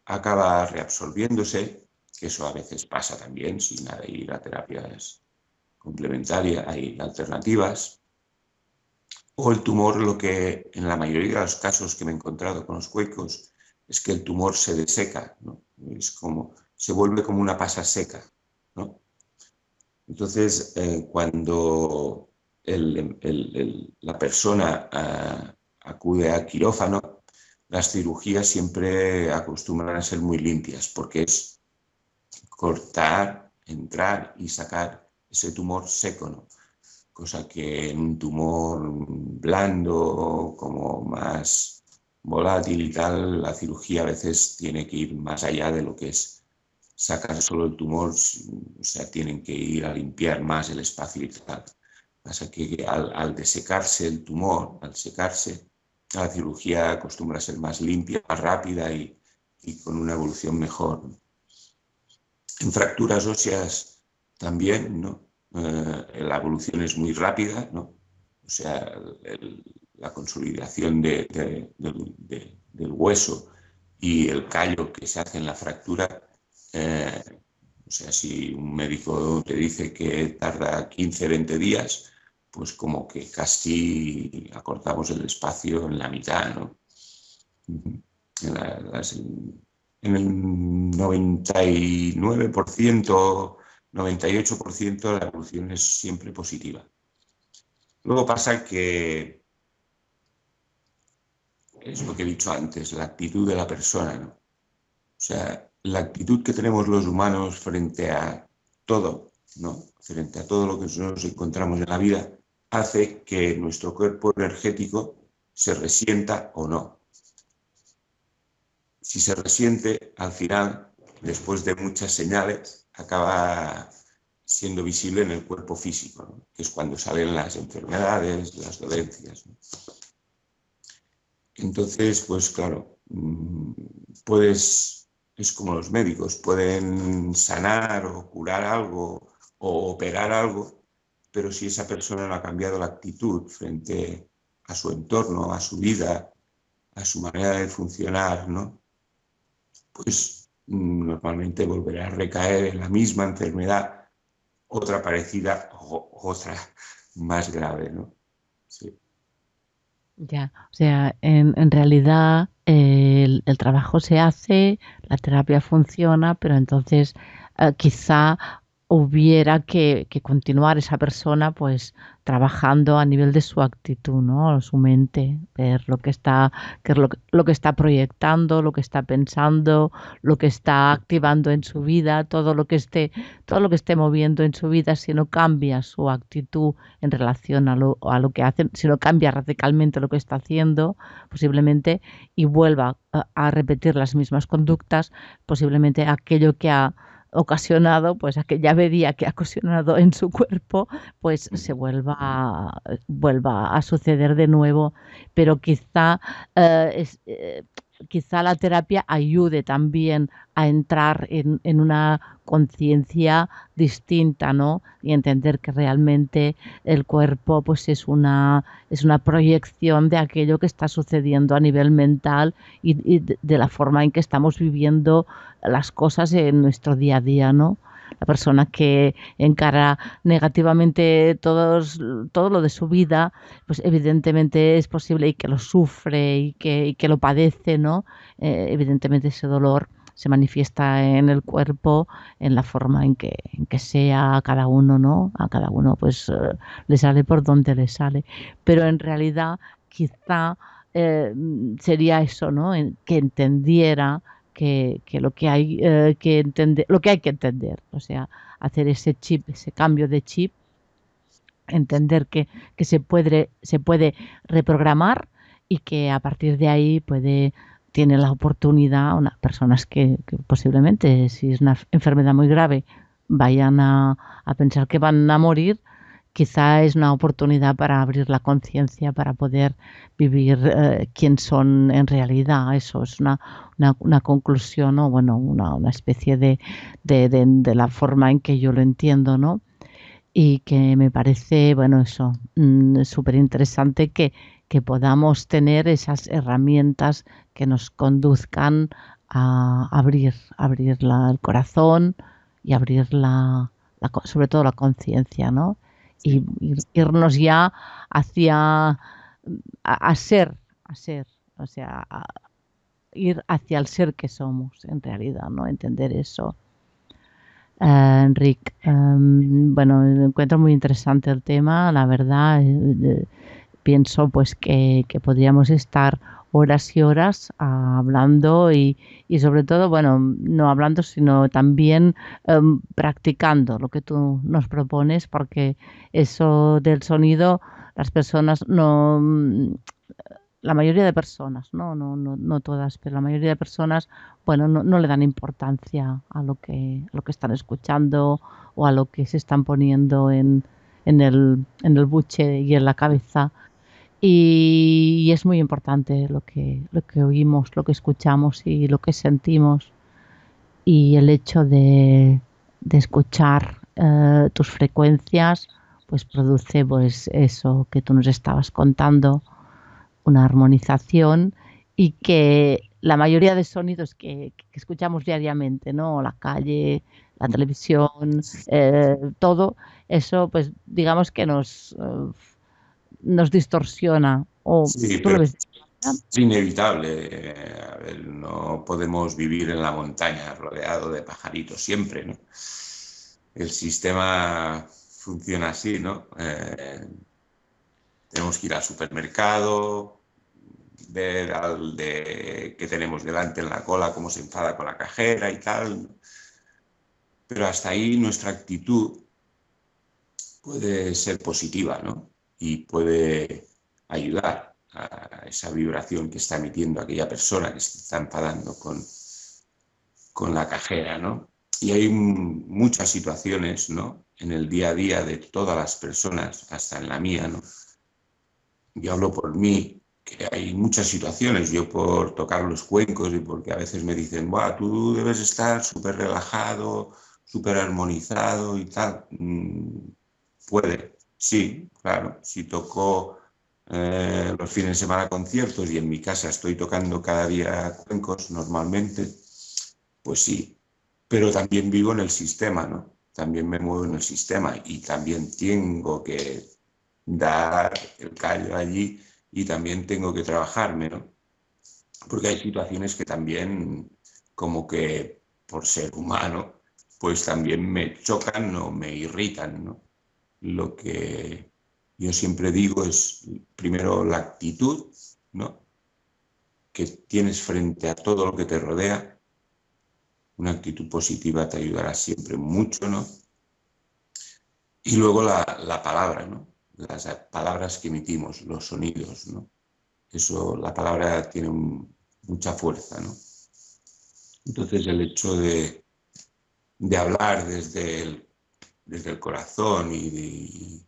Acaba reabsorbiéndose, que eso a veces pasa también, sin ir a terapias complementarias, hay alternativas. O el tumor, lo que en la mayoría de los casos que me he encontrado con los cuecos, es que el tumor se deseca, ¿no? Es como, se vuelve como una pasa seca, ¿no? Entonces, cuando la persona acude a quirófano, las cirugías siempre acostumbran a ser muy limpias, porque es cortar, entrar y sacar ese tumor seco, ¿no? Cosa que en un tumor blando, como más volátil y tal, la cirugía a veces tiene que ir más allá de lo que es sacar solo el tumor, o sea, tienen que ir a limpiar más el espacio y tal. Pasa que al desecarse el tumor, al secarse, la cirugía acostumbra a ser más limpia, más rápida y con una evolución mejor. En fracturas óseas también, ¿no? La evolución es muy rápida, ¿no? O sea, la consolidación del hueso y el callo que se hace en la fractura, o sea, si un médico te dice que tarda 15, 20 días, pues como que casi acortamos el espacio en la mitad, ¿no? En el 99%, 98% la evolución es siempre positiva. Luego pasa que es lo que he dicho antes, la actitud de la persona, ¿no? O sea, la actitud que tenemos los humanos frente a todo, ¿no? Frente a todo lo que nos encontramos en la vida, hace que nuestro cuerpo energético se resienta o no. Si se resiente, al final, después de muchas señales, acaba siendo visible en el cuerpo físico, ¿no? Que es cuando salen las enfermedades, las dolencias, ¿no? Entonces, pues claro, es como los médicos, pueden sanar o curar algo o operar algo, pero si esa persona no ha cambiado la actitud frente a su entorno, a su vida, a su manera de funcionar, ¿no? Pues normalmente volverá a recaer en la misma enfermedad, otra parecida o otra más grave, ¿no? Sí. Ya, o sea, en realidad el trabajo se hace, la terapia funciona, pero entonces quizá hubiera que continuar esa persona pues trabajando a nivel de su actitud, ¿no? Su mente, ver lo que está, qué es lo que está proyectando, lo que está pensando, lo que está activando en su vida, todo lo que esté moviendo en su vida, si no cambia su actitud en relación a lo que hace, si no cambia radicalmente lo que está haciendo, posiblemente, y vuelva a repetir las mismas conductas, posiblemente aquello que ha ocasionado, pues aquella avería que ha ocasionado en su cuerpo, pues se vuelva a suceder de nuevo. Pero quizá la terapia ayude también a entrar en una conciencia distinta, ¿no? Y entender que realmente el cuerpo pues es una proyección de aquello que está sucediendo a nivel mental y de la forma en que estamos viviendo las cosas en nuestro día a día, ¿no? la persona que encara negativamente todo lo de su vida, pues evidentemente es posible y que lo sufre y que lo padece, ¿no? Evidentemente ese dolor se manifiesta en el cuerpo, en la forma en que sea a cada uno, ¿no? A cada uno pues le sale por donde le sale. Pero en realidad quizá sería eso, ¿no? Que entendiera que lo que hay que entender, lo que hay que entender, o sea, hacer ese chip, ese cambio de chip, entender que se puede reprogramar y que a partir de ahí tiene la oportunidad, unas personas que posiblemente, si es una enfermedad muy grave, vayan a pensar que van a morir, quizá es una oportunidad para abrir la conciencia, para poder vivir quién son en realidad. Eso es una conclusión, o bueno, una especie de la forma en que yo lo entiendo, ¿no? Y que me parece, bueno, eso, súper interesante que podamos tener esas herramientas que nos conduzcan a abrir el corazón y abrir sobre todo la conciencia, ¿no? Y irnos ya hacia a ser, o sea, ir hacia el ser que somos en realidad, ¿no? Entender eso. Enric, bueno, encuentro muy interesante el tema, la verdad. Pienso pues que podríamos estar horas y horas hablando y sobre todo, bueno, no hablando, sino también practicando lo que tú nos propones, porque eso del sonido, las personas no, la mayoría de personas, no todas, pero la mayoría de personas, bueno, no le dan importancia a lo que están escuchando o a lo que se están poniendo en el buche y en la cabeza. Y es muy importante lo que oímos, lo que escuchamos y lo que sentimos. Y el hecho de escuchar tus frecuencias, pues produce pues eso que tú nos estabas contando, una armonización y que la mayoría de sonidos que escuchamos diariamente, ¿no? La calle, la televisión, todo eso, pues digamos que nos distorsiona. O Sí, tú lo pero ves. es inevitable. A ver, no podemos vivir en la montaña rodeado de pajaritos siempre, ¿no? El sistema funciona así, ¿no? Tenemos que ir al supermercado, ver que tenemos delante en la cola cómo se enfada con la cajera y tal. Pero hasta ahí nuestra actitud puede ser positiva, ¿no? Y puede ayudar a esa vibración que está emitiendo aquella persona que se está enfadando con la cajera, ¿no? Y hay muchas situaciones, ¿no? En el día a día de todas las personas, hasta en la mía, ¿no? Yo hablo por mí, que hay muchas situaciones, yo por tocar los cuencos y porque a veces me dicen, "Buah, tú debes estar súper relajado, súper armonizado y tal". Puede, sí, claro. Si toco los fines de semana conciertos y en mi casa estoy tocando cada día cuencos normalmente, pues sí. Pero también vivo en el sistema, ¿no? También me muevo en el sistema y también tengo que dar el callo allí y también tengo que trabajarme, ¿no? Porque hay situaciones que también, como que por ser humano, pues también me chocan o me irritan, ¿no? Lo que yo siempre digo es, primero, la actitud, ¿no? Que tienes frente a todo lo que te rodea. Una actitud positiva te ayudará siempre mucho, ¿no? Y luego la palabra, ¿no? Las palabras que emitimos, los sonidos, ¿no? Eso, la palabra tiene mucha fuerza, ¿no? Entonces el hecho de hablar desde el corazón y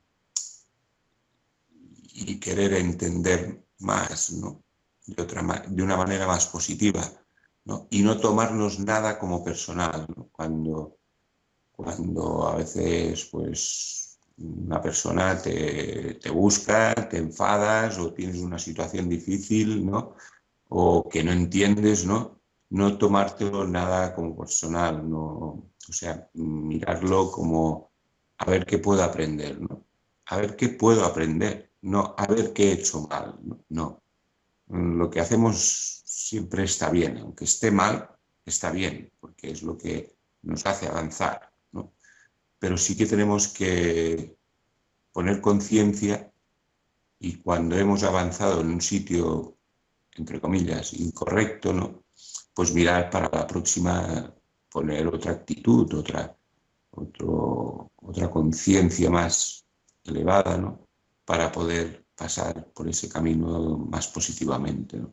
querer entender más, ¿no? De una manera más positiva, ¿no? Y no tomarnos nada como personal, ¿no? Cuando a veces, pues, una persona te busca, te enfadas o tienes una situación difícil, ¿no? O que no entiendes, ¿no? no tomártelo nada como personal, no, o sea, mirarlo como a ver qué puedo aprender, ¿no? A ver qué puedo aprender, no a ver qué he hecho mal, no. Lo que hacemos siempre está bien, aunque esté mal, está bien, porque es lo que nos hace avanzar, ¿no? Pero sí que tenemos que poner conciencia y cuando hemos avanzado en un sitio, entre comillas, incorrecto, ¿no? Pues mirar para la próxima, poner otra actitud, otra conciencia más elevada, ¿no? Para poder pasar por ese camino más positivamente, ¿no?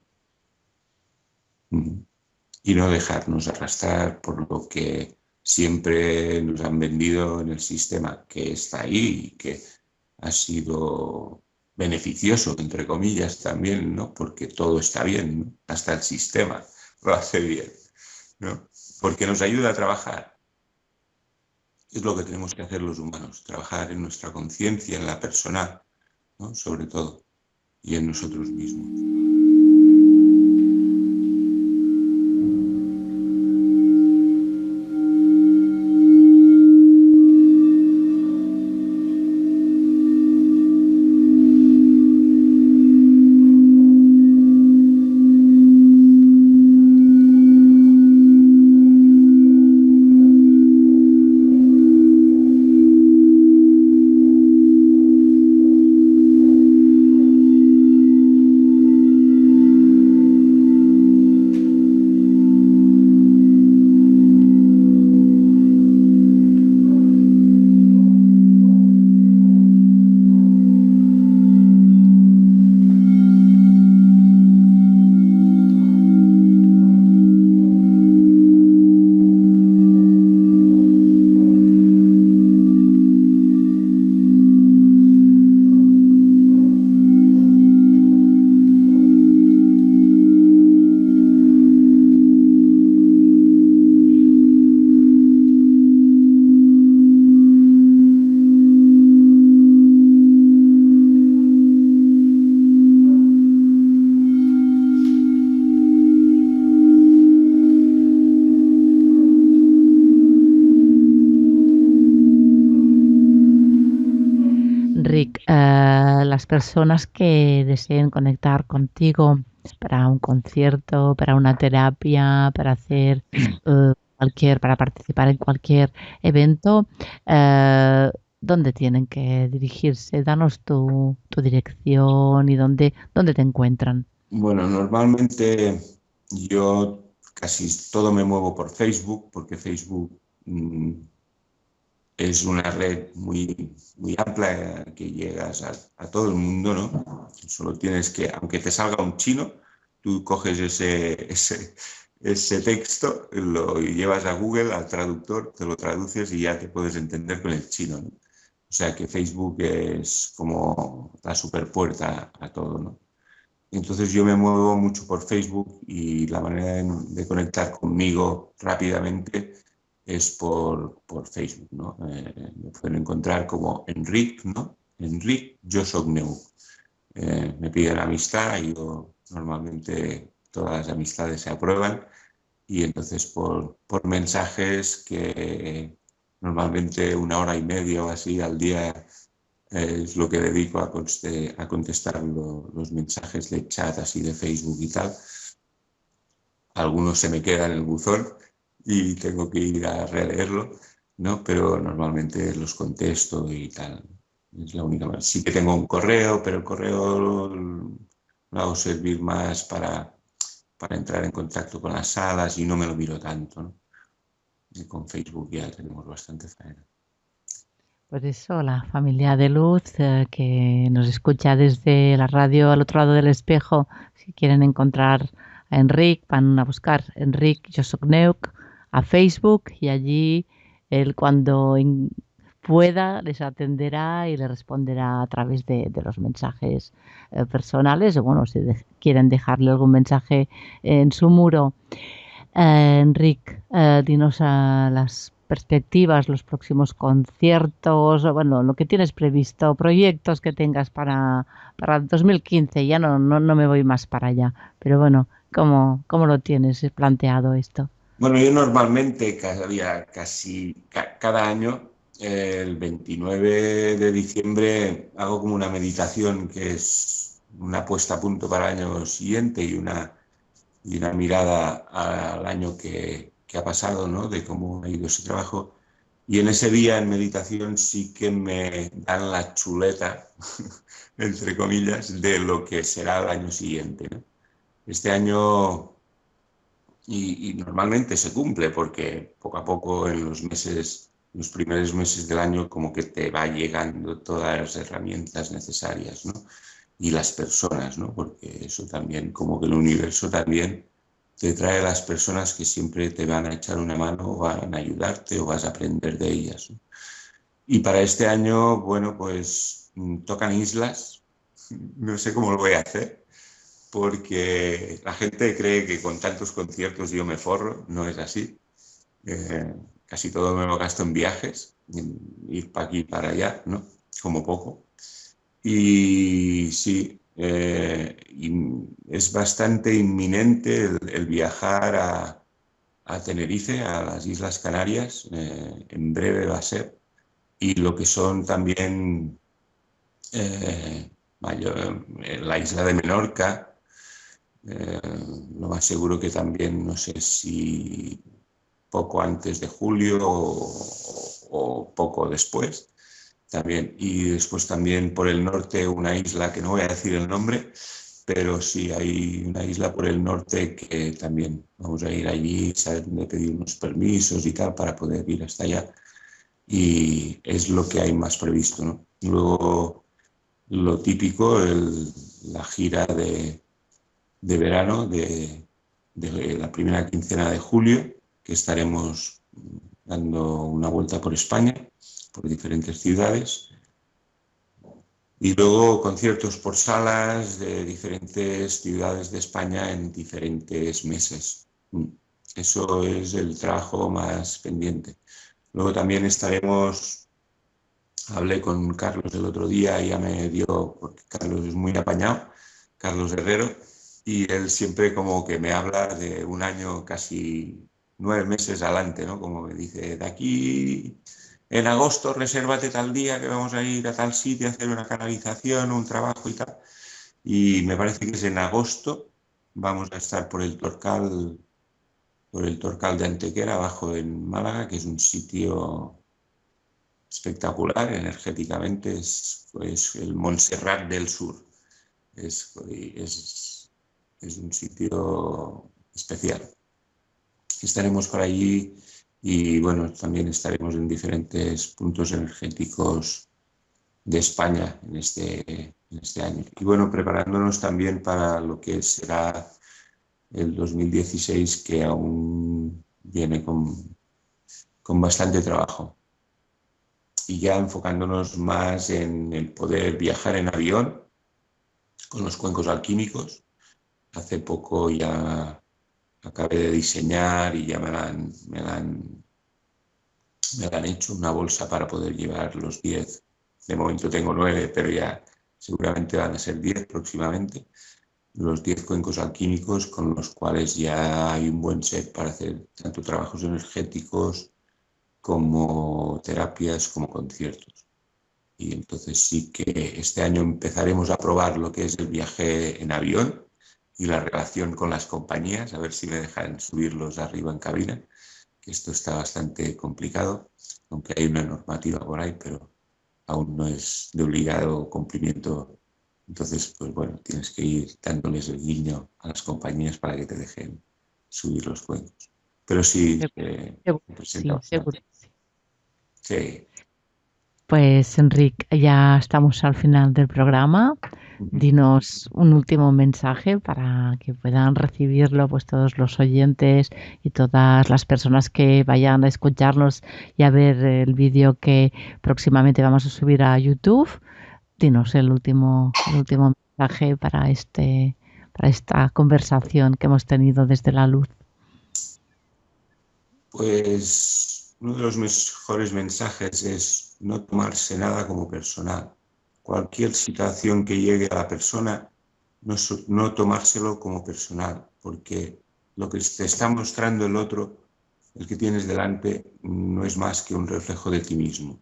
Y no dejarnos arrastrar por lo que siempre nos han vendido en el sistema, que está ahí y que ha sido beneficioso, entre comillas, también, ¿no? Porque todo está bien, ¿no? Hasta el sistema lo hace bien, ¿no? Porque nos ayuda a trabajar. Es lo que tenemos que hacer los humanos, trabajar en nuestra conciencia, en la persona, ¿no? Sobre todo, y en nosotros mismos. Rick, las personas que deseen conectar contigo para un concierto, para una terapia, para hacer para participar en cualquier evento, ¿dónde tienen que dirigirse? Danos tu dirección y dónde te encuentran. Bueno, normalmente yo casi todo me muevo por Facebook, porque Facebook es una red muy, muy amplia que llegas a todo el mundo, ¿no? Solo tienes que, aunque te salga un chino, tú coges ese texto, lo llevas a Google, al traductor, te lo traduces y ya te puedes entender con el chino, ¿no? O sea que Facebook es como la superpuerta a todo, ¿no? Entonces yo me muevo mucho por Facebook y la manera de conectar conmigo rápidamente es por Facebook, ¿no? Me pueden encontrar como Enric, ¿no? Enric Josogneu. Me piden amistad y yo normalmente todas las amistades se aprueban y entonces por mensajes que normalmente 1 hora y media o así al día es lo que dedico a contestar los mensajes de chat así de Facebook y tal. Algunos se me quedan en el buzón y tengo que ir a releerlo, ¿no? Pero normalmente los contesto y tal. Es la única manera. Sí que tengo un correo, pero el correo lo hago servir más para entrar en contacto con las salas y no me lo miro tanto, ¿no? Y con Facebook ya tenemos bastante faena. Pues eso, la familia de Luz que nos escucha desde la radio al otro lado del espejo, si quieren encontrar a Enric, van a buscar Enric Josogneuk a Facebook y allí él cuando pueda les atenderá y les responderá a través de los mensajes personales o bueno, si quieren dejarle algún mensaje en su muro. Enric, dinos las perspectivas, los próximos conciertos, bueno, lo que tienes previsto, proyectos que tengas para 2015. Ya no me voy más para allá, pero bueno, ¿Cómo lo tienes planteado esto? Bueno, yo normalmente cada año, el 29 de diciembre, hago como una meditación que es una puesta a punto para el año siguiente y una mirada al año que ha pasado, ¿no? De cómo ha ido ese trabajo. Y en ese día, en meditación, sí que me dan la chuleta, entre comillas, de lo que será el año siguiente, ¿no? Este año, y normalmente se cumple, porque poco a poco en los primeros meses del año, como que te va llegando todas las herramientas necesarias, ¿no? Y las personas, ¿no? Porque eso también, como que el universo también te trae a las personas que siempre te van a echar una mano o van a ayudarte o vas a aprender de ellas, ¿no? Y para este año, bueno, pues tocan islas. No sé cómo lo voy a hacer, porque la gente cree que con tantos conciertos yo me forro. No es así. Casi todo me lo gasto en viajes, en ir para aquí y para allá, ¿no? Como poco. Y sí, es bastante inminente el viajar a Tenerife, a las Islas Canarias. En breve va a ser. Y lo que son también la isla de Menorca, lo más seguro que también, no sé si poco antes de julio o poco después también. Y después también por el norte una isla que no voy a decir el nombre, pero sí hay una isla por el norte que también vamos a ir allí, saber dónde pedir unos permisos y tal para poder ir hasta allá. Y es lo que hay más previsto, ¿no? Luego, lo típico, la gira de verano de la primera quincena de julio, que estaremos dando una vuelta por España, por diferentes ciudades. Y luego conciertos por salas de diferentes ciudades de España en diferentes meses. Eso es el trabajo más pendiente. Luego también hablé con Carlos el otro día y ya me dio, porque Carlos es muy apañado, Carlos Herrero, y él siempre como que me habla de un año, casi 9 meses adelante, ¿no? Como me dice, de aquí en agosto resérvate tal día que vamos a ir a tal sitio a hacer una canalización, un trabajo y tal. Y me parece que es en agosto, vamos a estar por el Torcal de Antequera, abajo en Málaga, que es un sitio espectacular energéticamente. Es el Montserrat del Sur. Es un sitio especial. Estaremos por allí y bueno, también estaremos en diferentes puntos energéticos de España en este año. Y bueno, preparándonos también para lo que será el 2016, que aún viene con bastante trabajo. Y ya enfocándonos más en el poder viajar en avión con los cuencos alquímicos. Hace poco ya acabé de diseñar y ya me la han hecho una bolsa para poder llevar los 10. De momento tengo 9, pero ya seguramente van a ser 10 próximamente. Los 10 cuencos alquímicos con los cuales ya hay un buen set para hacer tanto trabajos energéticos como terapias, como conciertos. Y entonces sí que este año empezaremos a probar lo que es el viaje en avión y la relación con las compañías, a ver si me dejan subirlos arriba en cabina, que esto está bastante complicado, aunque hay una normativa por ahí, pero aún no es de obligado cumplimiento. Entonces, pues bueno, tienes que ir dándoles el guiño a las compañías para que te dejen subir los cuencos. Pero sí, me presenta Sí, seguro. bastante. Sí. Pues Enric, ya estamos al final del programa. Dinos un último mensaje para que puedan recibirlo pues todos los oyentes y todas las personas que vayan a escucharnos y a ver el vídeo que próximamente vamos a subir a YouTube. Dinos el último mensaje para esta conversación que hemos tenido desde la luz. Pues uno de los mejores mensajes es no tomarse nada como personal. Cualquier situación que llegue a la persona, no tomárselo como personal. porque lo que te está mostrando el otro, el que tienes delante, no es más que un reflejo de ti mismo.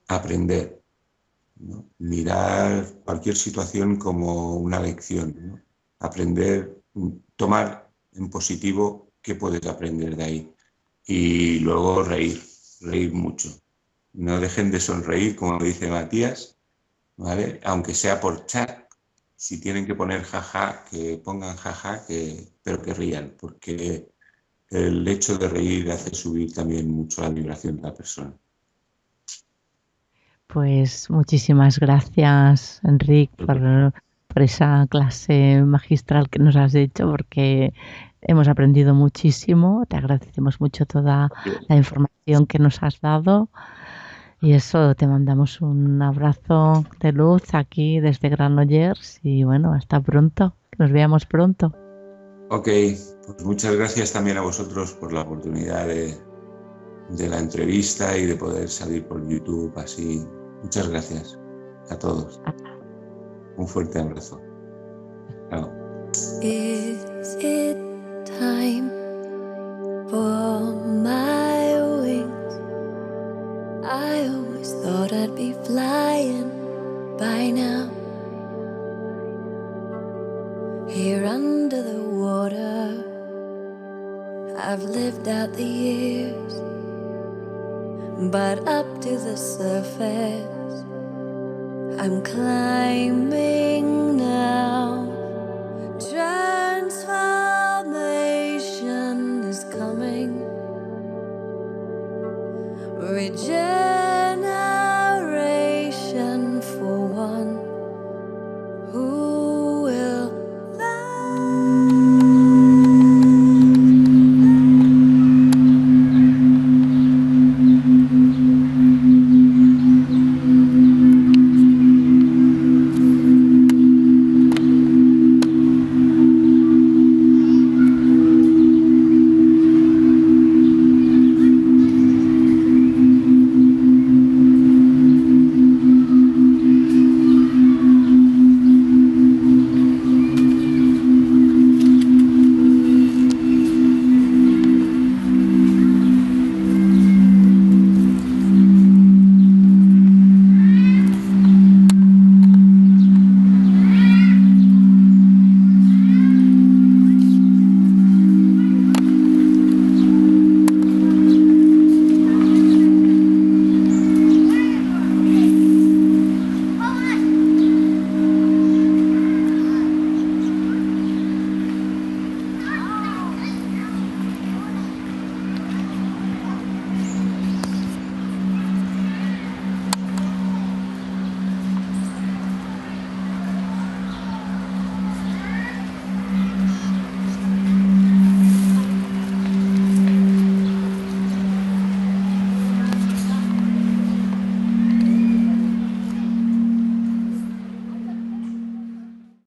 Aprender, ¿no? Mirar cualquier situación como una lección, ¿no? Aprender, tomar en positivo qué puedes aprender de ahí. Y luego reír mucho. No dejen de sonreír, como dice Matías, ¿vale? Aunque sea por chat, si tienen que poner jaja, que pongan jaja, pero que rían, porque el hecho de reír hace subir también mucho la vibración de la persona. Pues muchísimas gracias, Enric, por esa clase magistral que nos has hecho, porque hemos aprendido muchísimo. Te agradecemos mucho toda la información que nos has dado. Y eso, te mandamos un abrazo de luz aquí desde Granollers y bueno, hasta pronto, que nos veamos pronto. Ok, pues muchas gracias también a vosotros por la oportunidad de la entrevista y de poder salir por YouTube así. Muchas gracias a todos. Un fuerte abrazo. Chao. Is it time for my wings? I always thought I'd be flying by now. Here under the water, I've lived out the years, but up to the surface, I'm climbing now. Transformation is coming. Rejection